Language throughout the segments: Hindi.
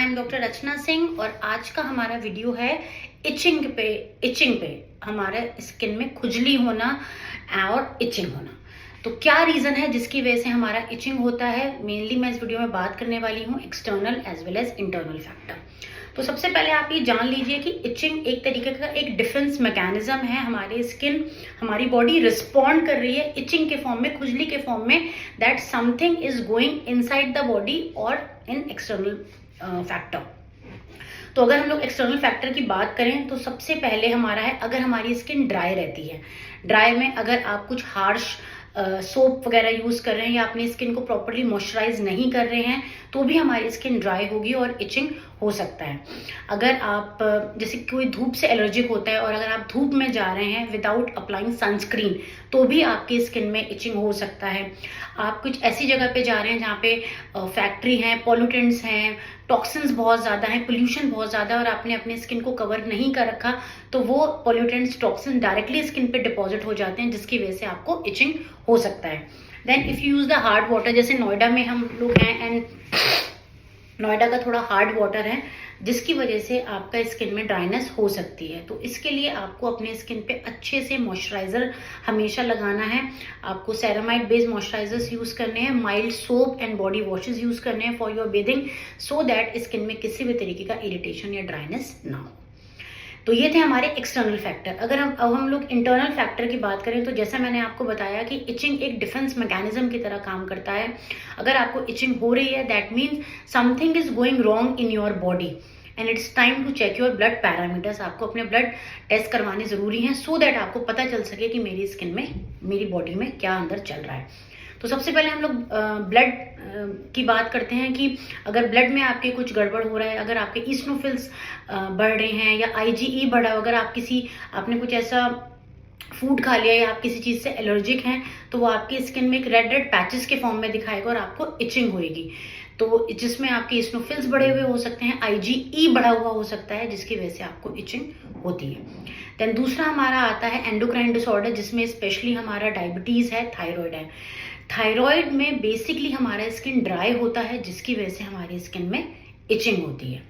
आई एम डॉक्टर रचना सिंह और आज का हमारा वीडियो है इचिंग पे हमारे स्किन में खुजली होना और इचिंग होना। तो क्या रीजन है जिसकी वजह से हमारा इचिंग होता है, मेनली मैं इस वीडियो में बात करने वाली हूँ external as well as internal factor. तो सबसे पहले आप ये जान लीजिए कि इचिंग एक तरीके का एक डिफेंस मैकेनिज्म है। हमारी स्किन, हमारी बॉडी रिस्पॉन्ड कर रही है इचिंग के फॉर्म में, खुजली के फॉर्म में, that something is going inside the body और इन एक्सटर्नल फैक्टर। तो अगर हम लोग एक्सटर्नल फैक्टर की बात करें तो सबसे पहले हमारा है, अगर हमारी स्किन ड्राई रहती है, ड्राई में अगर आप कुछ हार्श सोप वगैरह यूज कर रहे हैं या अपनी स्किन को प्रॉपर्ली मॉइस्चराइज नहीं कर रहे हैं तो भी हमारी स्किन ड्राई होगी और इचिंग हो सकता है। अगर आप जैसे कोई धूप से एलर्जिक होता है और अगर आप धूप में जा रहे हैं विदाउट अप्लाइंग सनस्क्रीन तो भी आपकी स्किन में इचिंग हो सकता है। आप कुछ ऐसी जगह पे जा रहे हैं जहाँ पे फैक्ट्री हैं, पॉल्यूटेंट्स हैं, टॉक्सिन्स बहुत ज़्यादा हैं, पोल्यूशन बहुत ज़्यादा और आपने अपने स्किन को कवर नहीं कर रखा तो वो पॉल्यूटेंट्स, टॉक्सिन डायरेक्टली स्किन पे डिपॉजिट हो जाते हैं जिसकी वजह से आपको इचिंग हो सकता है। Then if you use the hard water, जैसे नोएडा में हम लोग हैं एंड नोएडा का थोड़ा हार्ड वाटर है जिसकी वजह से आपका स्किन में ड्राइनेस हो सकती है। तो इसके लिए आपको अपने स्किन पे अच्छे से मॉइस्चराइजर हमेशा लगाना है। आपको सेरामाइड बेस्ड मॉइस्चराइजर्स यूज करने हैं, mild soap and body washes use करने हैं for your bathing so that skin में किसी भी तरीके का इरिटेशन या ड्राइनेस ना हो। तो ये थे हमारे एक्सटर्नल फैक्टर। अगर हम लोग इंटरनल फैक्टर की बात करें तो जैसा मैंने आपको बताया कि इचिंग एक डिफेंस मैकेनिज्म की तरह काम करता है। अगर आपको इचिंग हो रही है that means something is going wrong in your body and it's time to check your blood parameters. आपको अपने ब्लड टेस्ट करवाने जरूरी हैं सो दैट आपको पता चल सके कि मेरी स्किन में, मेरी बॉडी में क्या अंदर चल रहा है। तो सबसे पहले हम लोग ब्लड की बात करते हैं कि अगर ब्लड में आपके कुछ गड़बड़ हो रहा है, अगर आपके ईस्नोफिल्स बढ़ रहे हैं या आईजीई बढ़ा, अगर आपने कुछ ऐसा फूड खा लिया या आप किसी चीज़ से एलर्जिक हैं तो वो आपकी स्किन में एक रेड रेड पैचेस के फॉर्म में दिखाएगा और आपको इचिंग होएगी। तो जिसमें आपके ईस्नोफिल्स बढ़े हुए हो सकते हैं, आईजीई बढ़ा हुआ हो सकता है जिसकी वजह से आपको इचिंग होती है। देन दूसरा हमारा आता है एंडोक्राइन डिसऑर्डर जिसमें स्पेशली हमारा डायबिटीज़ है, थायराइड है। थायराइड में बेसिकली हमारा स्किन ड्राई होता है जिसकी वजह से हमारी स्किन में इचिंग होती है।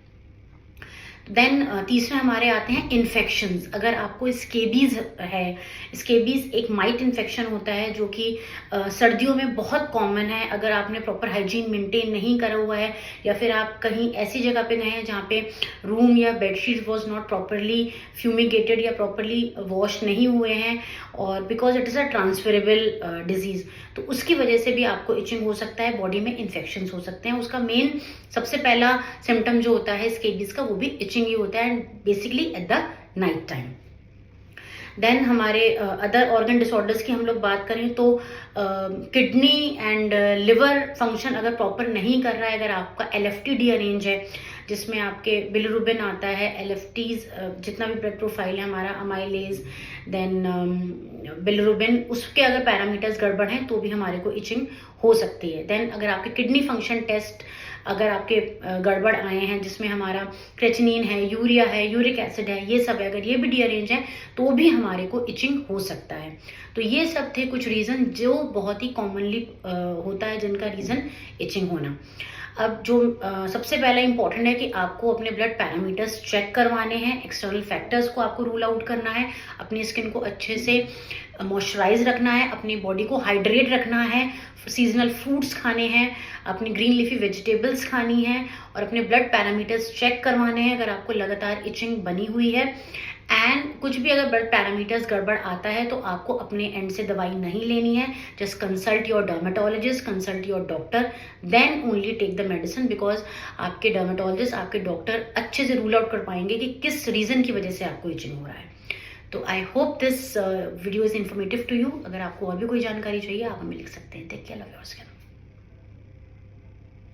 देन तीसरा हमारे आते हैं इन्फेक्शंस। अगर आपको स्केबीज है, स्केबीज एक माइट इन्फेक्शन होता है जो कि सर्दियों में बहुत कॉमन है। अगर आपने प्रॉपर हाइजीन मेंटेन नहीं करा हुआ है या फिर आप कहीं ऐसी जगह पे गए हैं जहाँ पे रूम या बेडशीट वॉज नॉट प्रॉपरली फ्यूमिगेटेड या प्रॉपरली वॉश नहीं हुए हैं और because it is a transferable disease तो उसकी वजह से भी आपको इचिंग हो सकता है, बॉडी में इन्फेक्शन हो सकते हैं। उसका मेन सबसे पहला सिम्टम जो होता है स्केबीज का वो भी इचिंग ही होता है, basically at the night time. Then हमारे अदर ऑर्गन डिसऑर्डर्स की हम लोग बात करें तो किडनी एंड लिवर फंक्शन अगर प्रॉपर नहीं कर रहा है, अगर आपका एलएफटी डीअरेंज है जिसमें आपके बिलिरुबिन आता है, एलएफटीज जितना भी ब्लड प्रोफाइल है हमारा, अमाइलेज, देन बिलिरुबिन, उसके अगर पैरामीटर्स गड़बड़ हैं तो भी हमारे को इचिंग हो सकती है। देन अगर आपके किडनी फंक्शन टेस्ट अगर आपके गड़बड़ आए हैं जिसमें हमारा क्रेटिनिन है, यूरिया है, यूरिक एसिड है, ये सब है, अगर ये भी डीअरेंज है तो भी हमारे को इचिंग हो सकता है। तो ये सब थे कुछ रीज़न जो बहुत ही कॉमनली होता है जिनका रीज़न इचिंग होना। अब जो सबसे पहला इंपॉर्टेंट है कि आपको अपने ब्लड पैरामीटर्स चेक करवाने हैं, एक्सटर्नल फैक्टर्स को आपको रूल आउट करना है, अपनी स्किन को अच्छे से मॉइस्चराइज रखना है, अपनी बॉडी को हाइड्रेट रखना है, सीजनल फ्रूट्स खाने हैं, अपनी ग्रीन लीफी वेजिटेबल्स खानी है और अपने ब्लड पैरामीटर्स चेक करवाने हैं अगर आपको लगातार इचिंग बनी हुई है। एंड कुछ भी अगर ब्लड पैरामीटर्स गड़बड़ आता है तो आपको अपने एंड से दवाई नहीं लेनी है, just consult your dermatologist, consult your doctor, then only take the medicine because आपके डर्मेटोलॉजिस्ट, आपके डॉक्टर अच्छे से रूल आउट कर पाएंगे कि किस रीज़न की वजह से आपको इचिंग हो रहा है। तो I hope this video is informative to you. अगर आपको और भी कोई जानकारी चाहिए आप हमें लिख सकते हैं। Take care, love your skin.